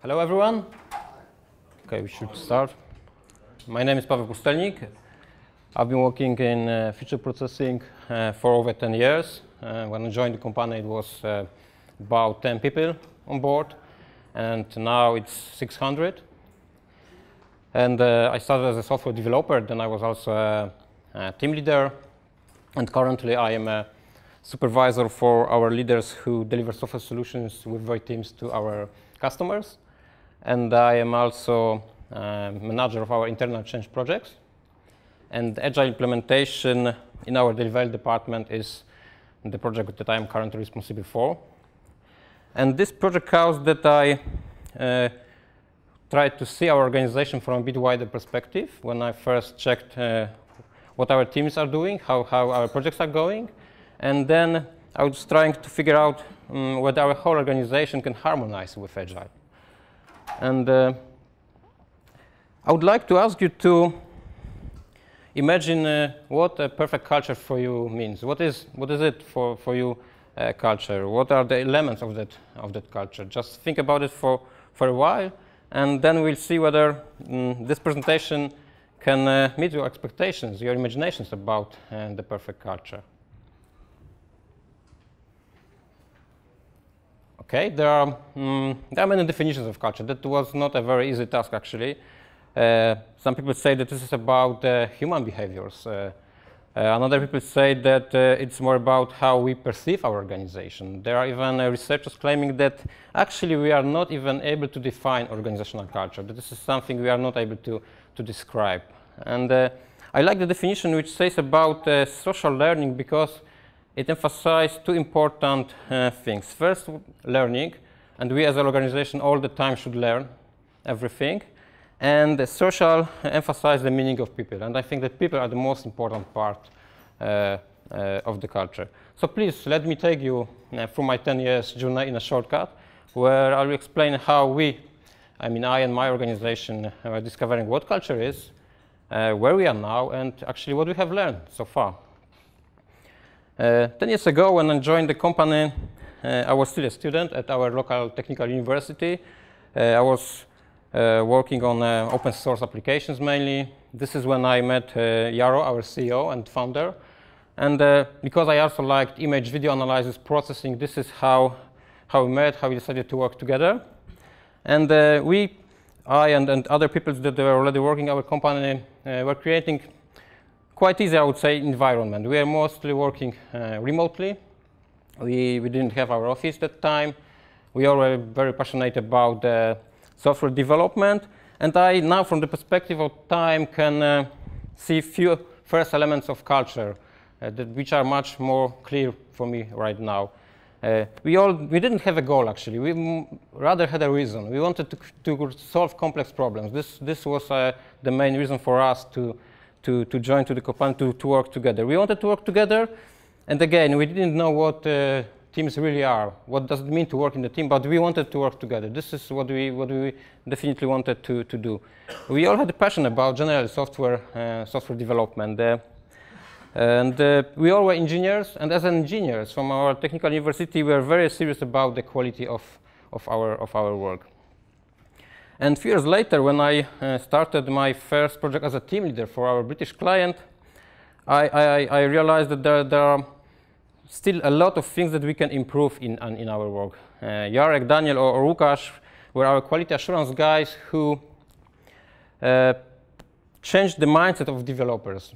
Hello, everyone. Okay, we should start. My name is Paweł Pustelnik. I've been working in feature processing for over 10 years. When I joined the company, it was about 10 people on board, and now it's 600. And I started as a software developer, then I was also a team leader, and currently I am a supervisor for our leaders who deliver software solutions with their teams to our customers. And I am also manager of our internal change projects. And agile implementation in our delivery department is the project that I am currently responsible for. And this project counts that I tried to see our organization from a bit wider perspective when I first checked what our teams are doing, how our projects are going. And then I was trying to figure out whether our whole organization can harmonize with agile. And I would like to ask you to imagine what a perfect culture for you means. What is it for you, culture? What are the elements of that culture? Just think about it for a while, and then we'll see whether this presentation can meet your expectations, your imaginations about the perfect culture. Okay, there are many definitions of culture. That was not a very easy task, actually. Some people say that this is about human behaviors. Another people say that it's more about how we perceive our organization. There are even researchers claiming that actually we are not even able to define organizational culture, that this is something we are not able to describe. And I like the definition which says about social learning because it emphasizes two important things. First, learning, and we as an organization all the time should learn everything. And the social emphasizes the meaning of people, and I think that people are the most important part of the culture. So please, let me take you through my 10 years journey in a shortcut, where I will explain how I and my organization are discovering what culture is, where we are now, and actually what we have learned so far. 10 years ago, when I joined the company, I was still a student at our local technical university. I was working on open source applications mainly. This is when I met Jaro, our CEO and founder. And because I also liked image video analysis processing, this is how we met, how we decided to work together. And I and other people that were already working at our company were creating quite easy, I would say, environment. We are mostly working remotely. We didn't have our office at that time. We all were very passionate about software development. And I now, from the perspective of time, can see few first elements of culture which are much more clear for me right now. We didn't have a goal, actually. We rather had a reason. We wanted to solve complex problems. This was the main reason for us to join to the company, to work together. We wanted to work together, and again, we didn't know what teams really are. What does it mean to work in the team? But we wanted to work together. This is what we definitely wanted to do. We all had a passion about general software development. And we all were engineers, and as engineers from our technical university, we were very serious about the quality of our work. And a few years later, when I started my first project as a team leader for our British client, I realized that there are still a lot of things that we can improve in our work. Jarek, Daniel, or Łukasz were our quality assurance guys who changed the mindset of developers.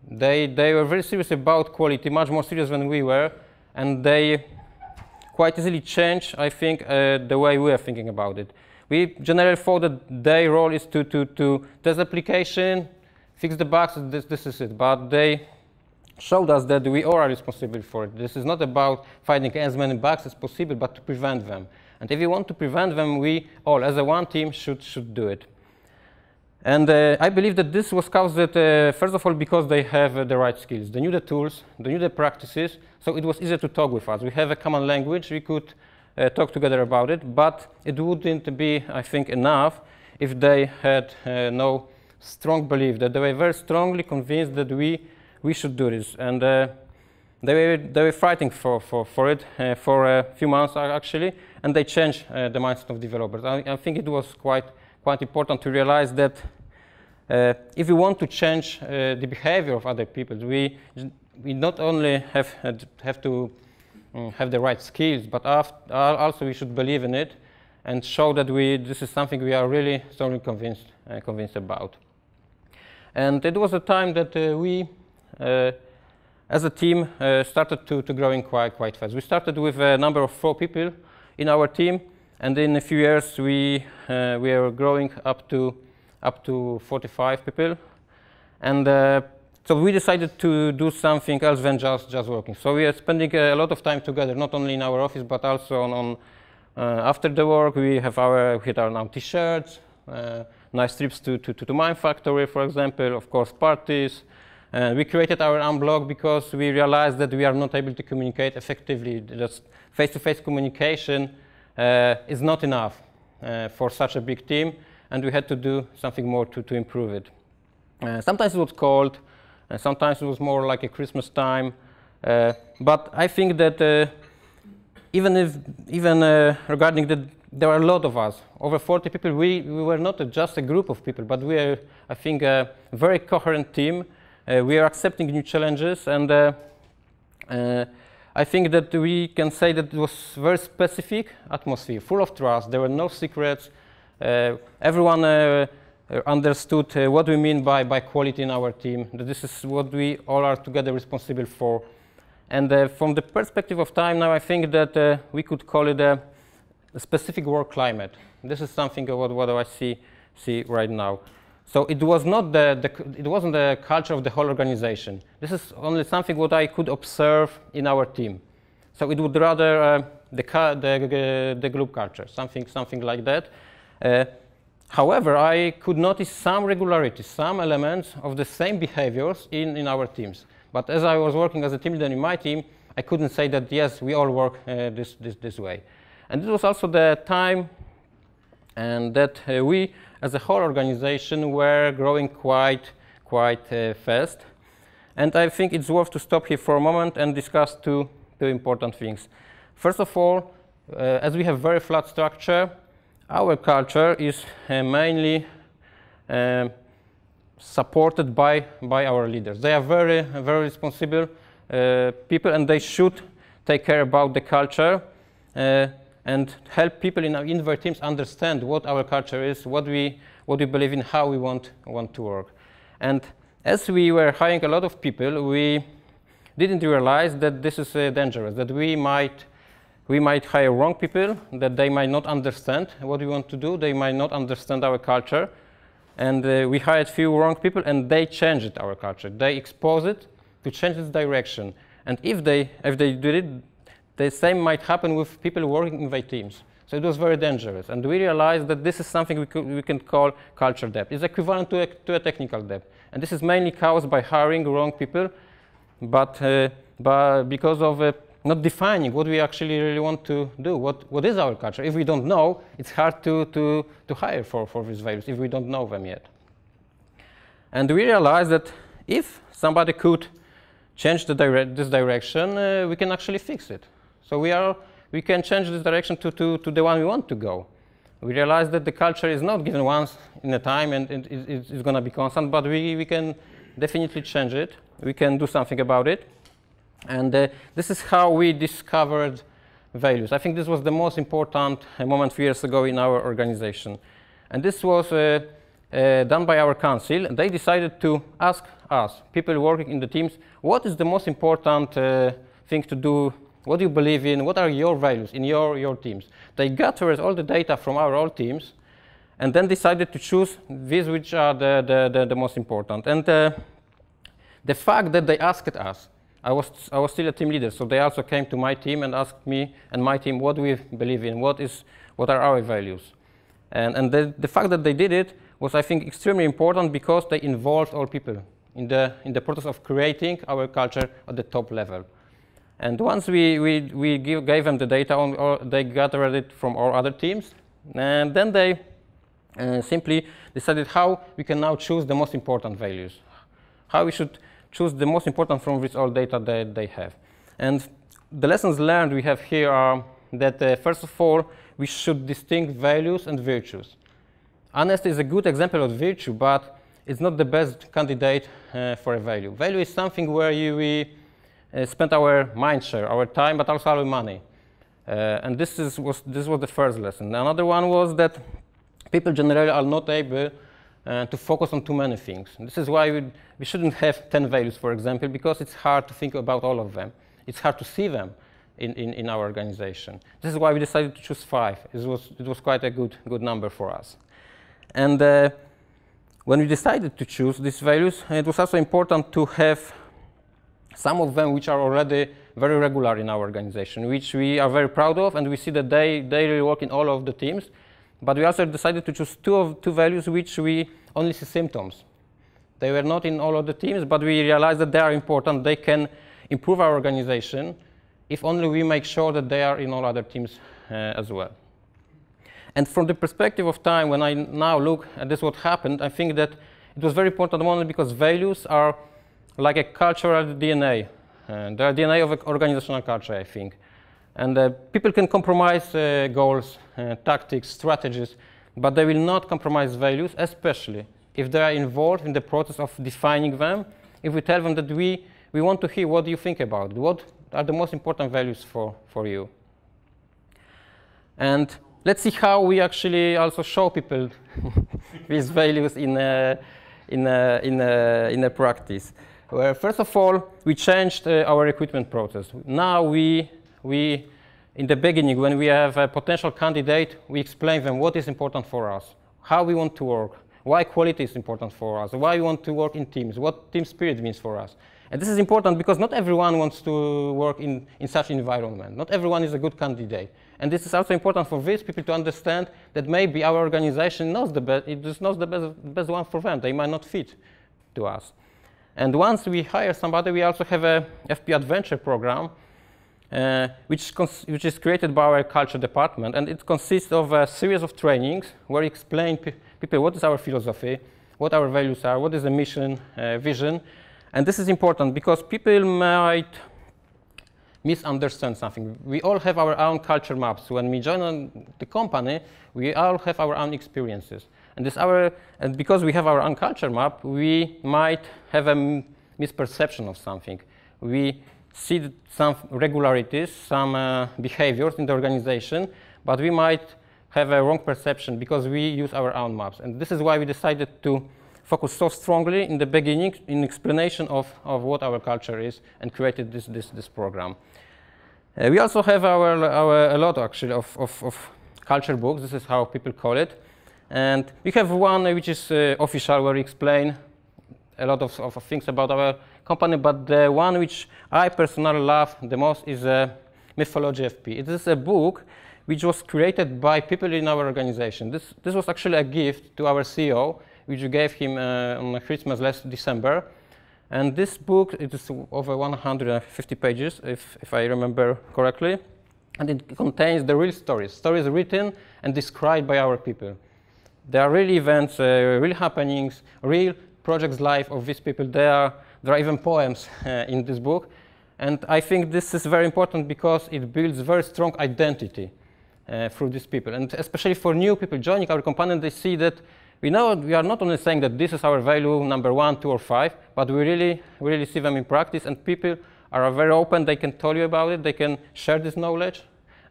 They were very serious about quality, much more serious than we were, and they quite easily changed, I think, the way we are thinking about it. We generally thought that their role is to test the application, fix the bugs, this is it. But they showed us that we all are responsible for it. This is not about finding as many bugs as possible, but to prevent them. And if you want to prevent them, we all, as a one team, should do it. And I believe that this was caused, first of all, because they have the right skills. They knew the tools, they knew the practices, so it was easier to talk with us. We have a common language. We could talk together about it, but it wouldn't be, I think, enough if they had no strong belief, that they were very strongly convinced that we should do this. And they were fighting for it for a few months actually, and they changed the mindset of developers. I think it was quite important to realize that if we want to change the behavior of other people, we not only have to have the right skills, but also we should believe in it and show that this is something we are really strongly convinced about. And it was a time that we, as a team, started to growing quite fast. We started with a number of 4 people in our team, and in a few years we are growing up to 45 people. And so we decided to do something else than just working. So we are spending a lot of time together, not only in our office, but also on after the work. We had our now t-shirts, nice trips to Mine Factory, for example, of course, parties. We created our own blog because we realized that we are not able to communicate effectively. Just face-to-face communication is not enough for such a big team, and we had to do something more to improve it. Sometimes it was cold, sometimes it was more like a Christmas time, but I think that even regarding that, there are a lot of us, over 40 people. We were not just a group of people, but we are, I think, a very coherent team. We are accepting new challenges, and I think that we can say that it was very specific atmosphere, full of trust. There were no secrets. Everyone understood what we mean by quality in our team, that this is what we all are together responsible for. And from the perspective of time now, I think that we could call it a specific work climate. This is something of what I see right now. So it was not it wasn't the culture of the whole organization. This is only something what I could observe in our team. So it would rather the group culture, something like that. However, I could notice some regularities, some elements of the same behaviors in our teams. But as I was working as a team leader in my team, I couldn't say that yes, we all work this way. And it was also the time and that we, as a whole organization, were growing quite fast. And I think it's worth to stop here for a moment and discuss two important things. First of all, as we have very flat structure, our culture is mainly supported by our leaders. They are very responsible people, and they should take care about the culture and help people in their teams understand what our culture is, what we believe in, how we want to work. And as we were hiring a lot of people, we didn't realize that this is dangerous, that we might hire wrong people, that they might not understand what we want to do, they might not understand our culture. And we hired few wrong people, and they changed our culture. They exposed it to change its direction. And if they did it, the same might happen with people working in their teams. So it was very dangerous. And we realized that this is something we can call culture debt. It's equivalent to a technical debt. And this is mainly caused by hiring wrong people, but because of not defining what we actually really want to do. What is our culture? If we don't know, it's hard to hire for these values if we don't know them yet. And we realized that if somebody could change this direction, we can actually fix it. So we can change this direction to the one we want to go. We realized that the culture is not given once in a time and it's going to be constant, but we can definitely change it. We can do something about it. And this is how we discovered values. I think this was the most important moment a few years ago in our organization. And this was done by our council. They decided to ask us, people working in the teams, what is the most important thing to do? What do you believe in? What are your values in your teams? They gathered all the data from our old teams and then decided to choose these which are the most important. And the fact that they asked us, I was still a team leader, so they also came to my team and asked me and my team what we believe in, what are our values. And the fact that they did it was, I think, extremely important because they involved all people in the process of creating our culture at the top level. And once we gave them the data, they gathered it from all other teams, and then they simply decided how we can now choose the most important values, how we should choose the most important from this all data that they have. And the lessons learned we have here are that, first of all, we should distinguish values and virtues. Honesty is a good example of virtue, but it's not the best candidate for a value. Value is something where we spend our mind share, our time, but also our money. And this was the first lesson. Another one was that people generally are not able to focus on too many things. This is why we shouldn't have 10 values, for example, because it's hard to think about all of them. It's hard to see them in our organization. This is why we decided to choose 5. It was quite a good number for us. And when we decided to choose these values, it was also important to have some of them which are already very regular in our organization, which we are very proud of, and we see that they really work in all of the teams. But we also decided to choose two values which we only see symptoms. They were not in all of the teams, but we realized that they are important. They can improve our organization if only we make sure that they are in all other teams as well. And from the perspective of time, when I now look at this, what happened, I think that it was very important only because values are like a cultural DNA. They are DNA of organizational culture, I think. And people can compromise goals, tactics, strategies, but they will not compromise values, especially if they are involved in the process of defining them. If we tell them that we want to hear what do you think about, what are the most important values for you. And let's see how we actually also show people these values in a practice. Well, first of all, we changed our recruitment process. Now we in the beginning, when we have a potential candidate, we explain them what is important for us, how we want to work, why quality is important for us, why we want to work in teams, what team spirit means for us. And this is important because not everyone wants to work in such an environment. Not everyone is a good candidate. And this is also important for these people to understand that maybe our organization knows the best, it just knows the best one for them. They might not fit to us. And once we hire somebody, we also have a FP Adventure program, which is created by our culture department. And it consists of a series of trainings where we explain people what is our philosophy, what our values are, what is the mission, vision. And this is important because people might misunderstand something. We all have our own culture maps. When we join the company, we all have our own experiences. And because we have our own culture map, we might have a misperception of something. We see some regularities, some behaviors in the organization, but we might have a wrong perception because we use our own maps. And this is why we decided to focus so strongly in the beginning in explanation of what our culture is and created this program. We also have a lot actually of culture books. This is how people call it. And we have one which is official, where we explain a lot of things about our company, but the one which I personally love the most is Mythology FP. It is a book which was created by people in our organization. This was actually a gift to our CEO, which we gave him on Christmas last December. And this book, it is over 150 pages, if I remember correctly. And it contains the real stories written and described by our people. There are real events, real happenings, real projects life of these people. There are even poems in this book. And I think this is very important because it builds very strong identity through these people. And especially for new people joining our company, they see that we are not only saying that this is our value number 1, 2, or 5, but we really see them in practice, and people are very open. They can tell you about it. They can share this knowledge.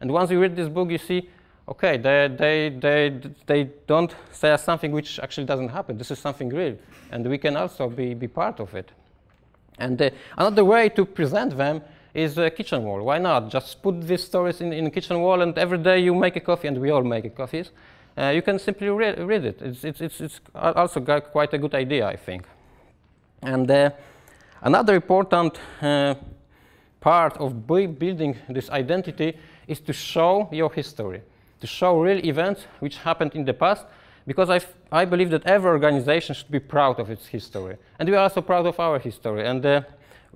And once you read this book, you see, okay, they don't say something which actually doesn't happen. This is something real, and we can also be part of it. And another way to present them is a kitchen wall. Why not? Just put these stories in a kitchen wall, and every day you make a coffee, and we all make coffees. You can simply read it. It's also quite a good idea, I think. And another important part of building this identity is to show your history, to show real events which happened in the past, because I believe that every organization should be proud of its history. And we are also proud of our history. And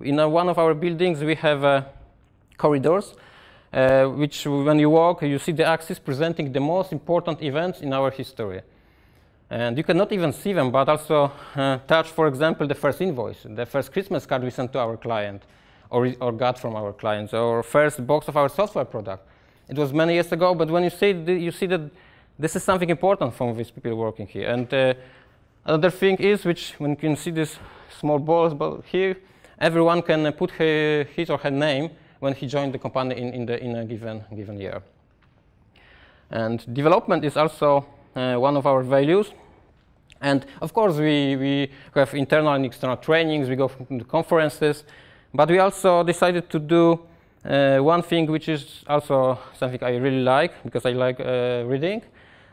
in one of our buildings, we have corridors, which when you walk, you see the axis presenting the most important events in our history. And you cannot even see them, but also touch, for example, the first invoice, the first Christmas card we sent to our client, or got from our clients, or first box of our software product. It was many years ago, but when you see that this is something important from these people working here. And another thing is, which when you can see this small balls here, everyone can put his or her name when he joined the company in a given year. And development is also one of our values. And of course, we have internal and external trainings, we go to conferences, but we also decided to do one thing which is also something I really like, because I like reading.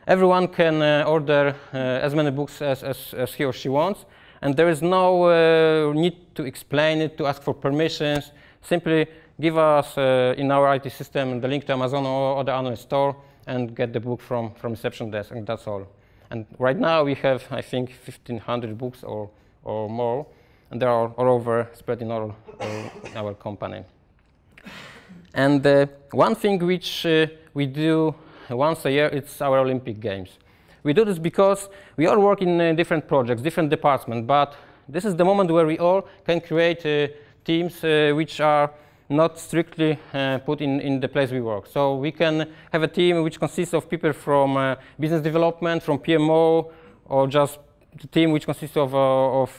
Everyone can order as many books as he or she wants, and there is no need to explain it, to ask for permissions. Simply give us in our IT system the link to Amazon or the online store and get the book from reception desk, and that's all. And right now we have, I think, 1,500 books or more, and they are all over, spread in all our company. And one thing which we do once a year, it's our Olympic Games. We do this because we all work in different projects, different departments, but this is the moment where we all can create teams which are not strictly put in the place we work. So we can have a team which consists of people from business development, from PMO, or just the team which consists of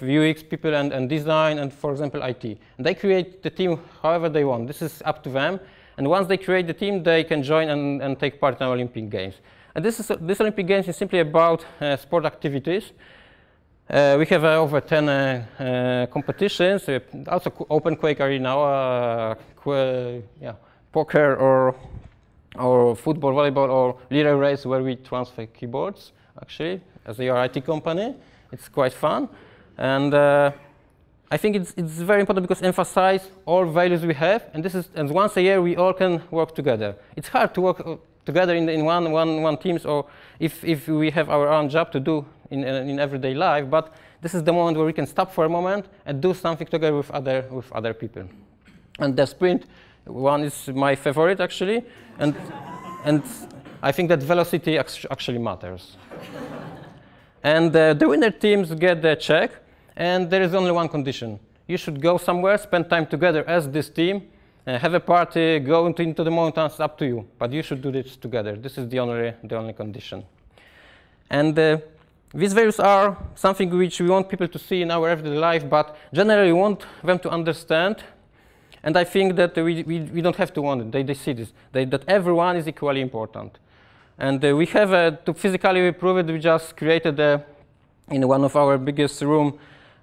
UX people and design, and for example IT. And they create the team however they want. This is up to them. And once they create the team, they can join and take part in Olympic Games. And this Olympic Games is simply about sport activities. We have over 10 competitions, also open Quake Arena, poker or football, volleyball, or relay race where we transfer keyboards, actually, as a IT company. It's quite fun. And I think it's very important because emphasize all values we have, and once a year we all can work together. It's hard to work together in one teams, or if we have our own job to do in everyday life, but this is the moment where we can stop for a moment and do something together with other people. And the sprint one is my favorite, actually, and I think that velocity actually matters. And the winner teams get the check, and there is only one condition. You should go somewhere, spend time together as this team, have a party, go into the mountains, up to you. But you should do this together. This is the only condition. And these values are something which we want people to see in our everyday life, but generally we want them to understand. And I think that we don't have to want it. They see this, that everyone is equally important. And we have, to physically prove it, we just created in one of our biggest rooms,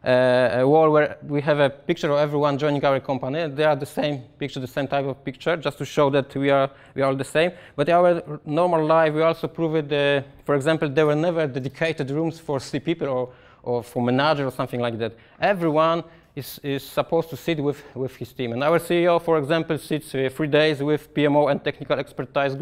a wall where we have a picture of everyone joining our company. They are the same picture, the same type of picture, just to show that we are all the same. But in our normal life, we also prove it. For example, there were never dedicated rooms for 3 people or for manager or something like that. Everyone is supposed to sit with his team. And our CEO, for example, sits 3 days with PMO and technical expertise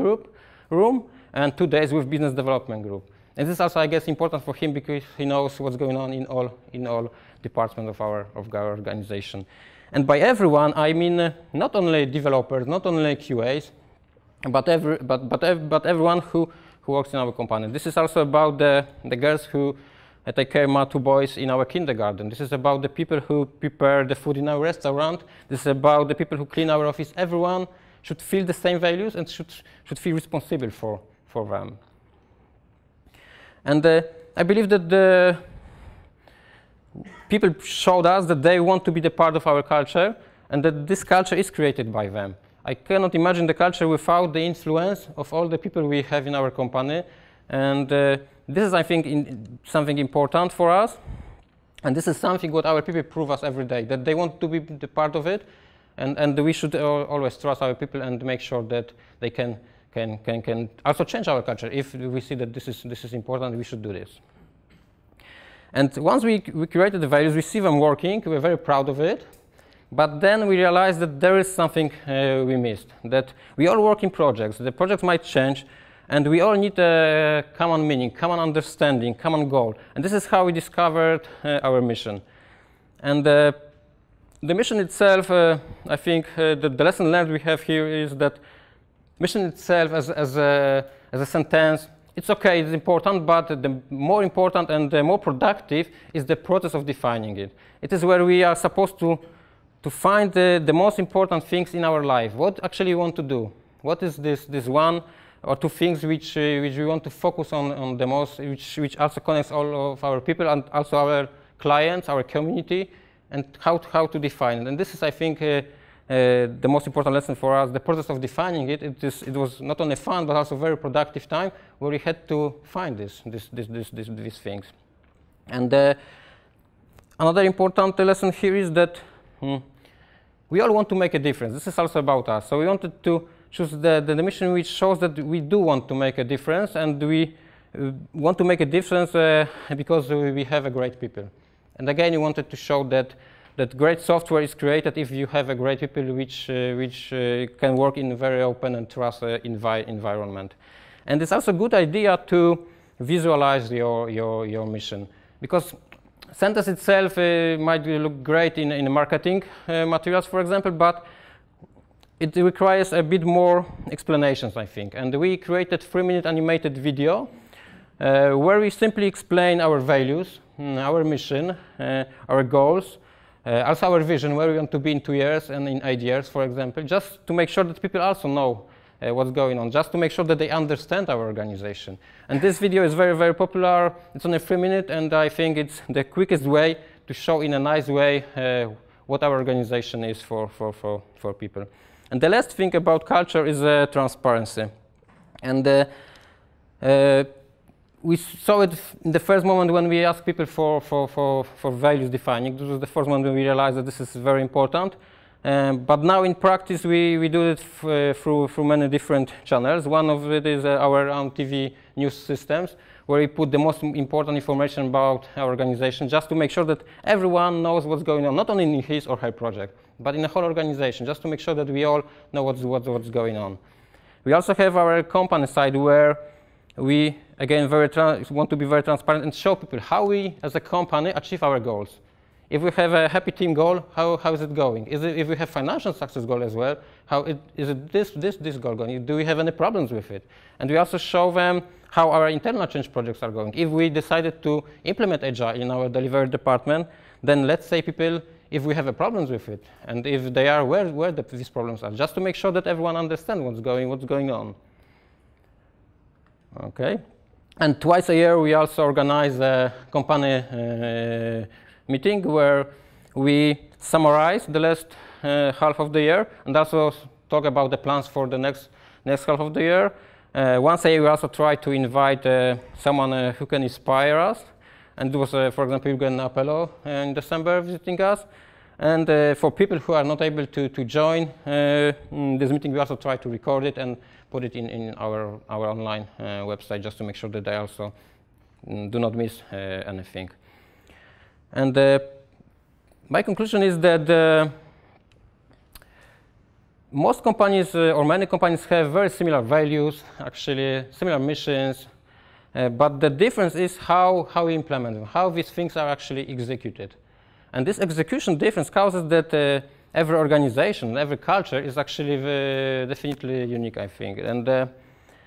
room, and 2 days with business development group. And this is also, I guess, important for him because he knows what's going on in all departments of our organization. And by everyone, I mean not only developers, not only QAs, but everyone who works in our company. This is also about the girls who take care of my 2 boys in our kindergarten. This is about the people who prepare the food in our restaurant. This is about the people who clean our office. Everyone should feel the same values and should feel responsible for them. And I believe that the people showed us that they want to be the part of our culture, and that this culture is created by them. I cannot imagine the culture without the influence of all the people we have in our company. And this is, I think, something important for us. And this is something what our people prove us every day, that they want to be the part of it. And we should always trust our people and make sure that they can also change our culture. If we see that this is important, we should do this. And once we created the values, we see them working. We're very proud of it. But then we realized that there is something we missed, that we all work in projects. The projects might change, and we all need a common meaning, common understanding, common goal. And this is how we discovered our mission. And the mission itself, I think the lesson learned we have here is that mission itself as a sentence, it's okay, it's important, but the more important and the more productive is the process of defining it. It is where we are supposed to to find the most important things in our life. What actually we want to do? What is this one or two things which we want to focus on the most, which also connects all of our people and also our clients, our community, and how to define it. And this is, I think, the most important lesson for us. The process of defining it was not only fun but also very productive time where we had to find these things. And another important lesson here is that we all want to make a difference. This is also about us. So we wanted to choose the mission which shows that we do want to make a difference, and we want to make a difference because we have a great people. And again, we wanted to show that great software is created if you have a great people which can work in a very open and trusted environment. And it's also a good idea to visualize your mission, because sentence itself might look great in marketing materials, for example, but it requires a bit more explanations, I think. And we created 3-minute animated video where we simply explain our values, our mission, our goals, also our vision, where we want to be in 2 years and in 8 years, for example, just to make sure that people also know what's going on, just to make sure that they understand our organization. And this video is very, very popular. It's only 3 minutes, and I think it's the quickest way to show in a nice way what our organization is for people. And the last thing about culture is transparency. And we saw it in the first moment when we asked people for values defining. This was the first moment when we realized that this is very important. But now in practice, we do it through many different channels. One of it is our own TV news systems, where we put the most important information about our organization, just to make sure that everyone knows what's going on, not only in his or her project, but in the whole organization, just to make sure that we all know what's going on. We also have our company side, where we, again, want to be very transparent and show people how we, as a company, achieve our goals. If we have a happy team goal, how is it going? If we have financial success goal as well, is it this goal going? Do we have any problems with it? And we also show them how our internal change projects are going. If we decided to implement Agile in our delivery department, then let's say people, if we have a problems with it, and if they are, where these problems are, just to make sure that everyone understands what's going on. Okay. And twice a year, we also organize a company meeting where we summarize the last half of the year and also talk about the plans for the next half of the year. Once a year, we also try to invite someone who can inspire us. And it was, for example, Eugen Apello in December visiting us. And for people who are not able to join this meeting, we also try to record it and put it in our online website, just to make sure that they also do not miss anything. And my conclusion is that most companies, or many companies, have very similar values, actually similar missions, but the difference is how we implement them, how these things are actually executed. And this execution difference causes that every organization, every culture is actually definitely unique, I think. And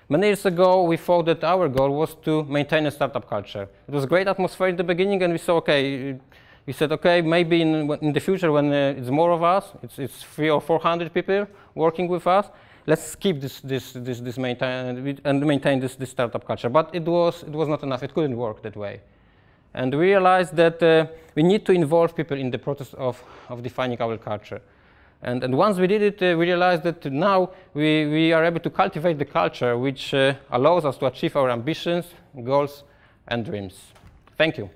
many years ago, we thought that our goal was to maintain a startup culture. It was a great atmosphere in the beginning, and we said, okay, maybe in the future, when it's more of us, it's 300 or 400 people working with us, let's keep this maintain this startup culture. But it was not enough. It couldn't work that way. And we realized that we need to involve people in the process of defining our culture. And once we did it, we realized that now we are able to cultivate the culture which allows us to achieve our ambitions, goals, and dreams. Thank you.